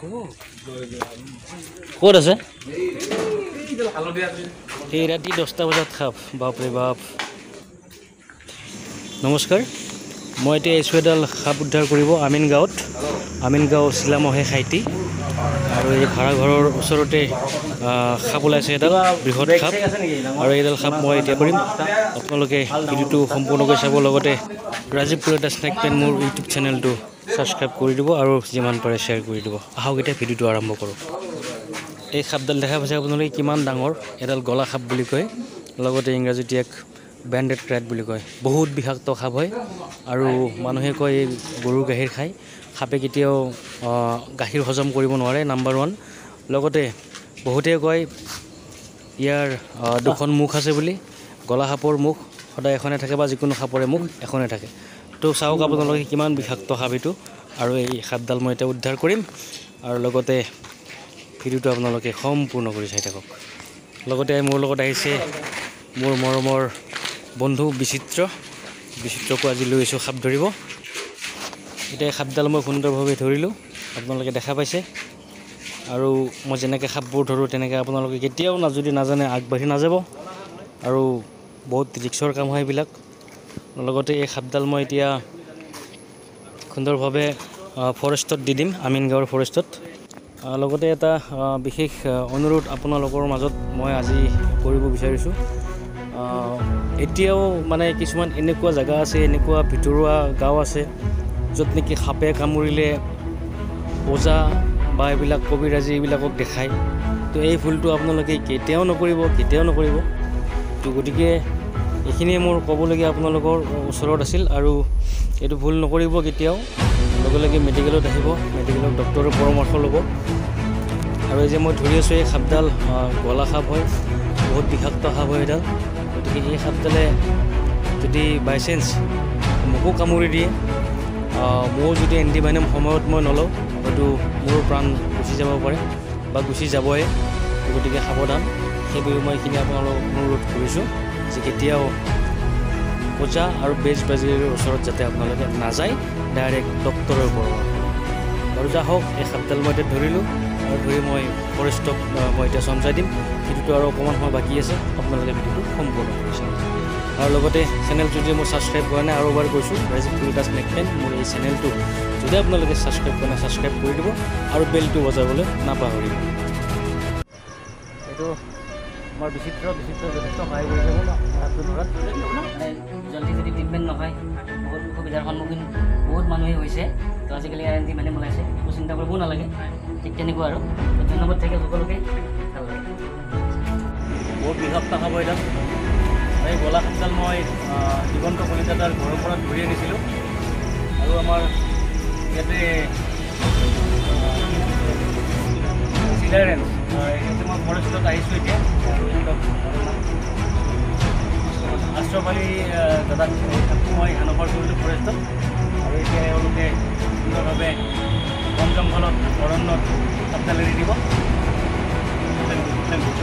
ক'ত আছে এই ৰাতি 10টা বজাত খাপ বাপৰে বাপ নমস্কাৰ মই এতিয়া এইছো এডাল খাপ উদ্ধাৰ কৰিব আমিনগাঁও চিলামহে খাইটি আৰু এই ভাড়া ঘৰৰ ওচৰতে খাপ ওলাইছে এডাল বৃহৎ খাপ আৰু এইডাল খাপ মই এতিয়া কৰিম আপোনালোকে ভিডিঅ'টো সম্পূৰ্ণকৈ চাব লগতে ৰাজীৱ কুলেটা স্নেক পেন মোৰ ইউটিউব চেনেলটো সাবস্ক্ৰাইব কৰি দিব আৰু যিমান পাৰে শ্বেয়াৰ কৰি দিব আহক এতিয়া ভিডিঅ'টো আৰম্ভ কৰোঁ এই খাপডাল দেখা পাইছে আপোনালোকে কিমান ডাঙৰ এডাল গলা খাপ বুলি কয় লগতে ইংৰাজীত এক ব্যান্ডেড ক্ৰেট বুলি কয় বহুত বিষাক্ত খাপ হয় আৰু মানুহে কয় এই গৰুৰ গাখীৰ খায় খাপে কেতিয়াও গাখীৰ হজম কৰিব নোৱাৰে নাম্বাৰ 1 লগতে বহুতে কয় ইয়াৰ দুখন মুখ আছে বুলি গলা সাপৰ মুখ সদায় এখনে থাকে বা যিকোনো সাপৰে মুখ এখনে থাকে তো চাওক আপোনালোকে কিমান বিষাক্ত সাপ এইটো আৰু এই সাপডাল মই এতিয়া উদ্ধাৰ কৰিম আৰু লগতে ভিডিঅ'টো আপোনালোকে সম্পূৰ্ণ কৰি চাই থাকক লগতে মোৰ লগত আহিছে মোৰ মৰমৰ বন্ধু বিচিত্ৰকো আজি লৈ আহিছোঁ সাপ ধৰিব এতিয়া সাপডাল মই সুন্দৰভাৱে ধৰিলোঁ আপোনালোকে দেখা পাইছে আৰু মই যেনেকৈ সাপবোৰ ধৰোঁ তেনেকৈ আপোনালোকে কেতিয়াও যদি নাজানে আগবাঢ়ি নাযাব আৰু বহুত ৰিক্সৰ কাম হয় এইবিলাক লগতে এই সাপডাল মই এতিয়া সুন্দৰভাৱে ফৰেষ্টত দি দিম আমিনগাঁৱৰ ফৰেষ্টত লগতে এটা বিশেষ অনুৰোধ আপোনালোকৰ মাজত মই আজি কৰিব বিচাৰিছোঁ এতিয়াও মানে কিছুমান এনেকুৱা জায়গা আছে এনেকুৱা ভিতৰুৱা গাঁও আছে য'ত নেকি সাপে কামুৰিলে ওজা বা এইবিলাক কবিৰাজী এইবিলাকক দেখায় তো এই ভুলটো আপোনালোকে কেতিয়াও নকৰিব তো গতিকে এইখিনিয়ে মোৰ ক'বলগীয়া আপোনালোকৰ ওচৰত আছিল আৰু এইটো ভুল নকৰিব কেতিয়াও লগে লগে মেডিকেলত আহিব মেডিকেলৰ ডক্টৰৰ পৰামৰ্শ ল'ব আৰু এই যে মই ধৰি আছোঁ এই সাপডাল গলা সাপ হয় বহুত বিষাক্ত সাপ হয় এডাল গতিকে এই সাপডালে যদি বাই চান্স মোকো কামুৰি দিয়ে ময়ো যদি এণ্টিভাইনাম সময়ত মই নলওঁ হয়তো মোৰ প্ৰাণ গুচি যাব পাৰে বা গুচি যাবই গতিকে সাৱধান সেইবাবে মই এইখিনি আপোনালোকক অনুৰোধ কৰিছোঁ যে কেতিয়াও ওজা আৰু বেজ বাজিৰ ওচৰত যাতে আপোনালোকে নাযায় ডাইৰেক্ট ডক্টৰৰ পৰামৰ্শ আৰু যা হওক এই সাপডাল মই এতিয়া ধৰিলোঁ আৰু ধৰি মই ফৰেষ্টক মই এতিয়া চমজাই দিম ভিডিঅ'টো আৰু অকণমান সময় বাকী আছে আপোনালোকে ভিডিঅ'টো সম্পূৰ্ণ কৰিছে আৰু লগতে চেনেলটো যদি মই ছাবস্ক্ৰাইব কৰা নাই আৰু এবাৰ কৈছোঁ ৰাজীৱ কুলেটা স্নেক পেন মোৰ এই চেনেলটো যদি আপোনালোকে ছাবস্ক্ৰাইব কৰা নাই ছাবস্ক্ৰাইব কৰি দিব আৰু বেলটো বজাবলৈ নাপাহৰিব এইটো আমাৰ বিচিত্ৰ যথেষ্ট সহায় কৰি যাব সাপটো ধৰাত জলদি যদি ট্ৰিটমেণ্ট নহয় বহুত অসুবিধাৰ সন্মুখীন বহুত মানুহে হৈছে তো আজিকালি এণ্টিভাইনাম ওলাইছে একো চিন্তা কৰিবও নালাগে ঠিক তেনেকুৱা আৰু ধন্যবাদ থাকে সকলোকে ভাল লাগে বহুত বিষাক্ত খাব এডাল এই গলা সাপডাল মই দিগন্ত কলিতাৰ ঘৰৰ পৰা ধৰি আনিছিলোঁ আৰু আমাৰ ইয়াতে চিলাৰেঞ্চ ইয়াতে মই ফৰেষ্টত আহিছোঁ এতিয়া আশ্ৰফ আলী দাদাক মই হেণ্ডঅভাৰ কৰিলোঁ ফৰেষ্টত আৰু এতিয়া এওঁলোকে সুন্দৰভাৱে বন জংঘলত অৰণ্যত সাপডাল এৰি দিব থেংক ইউ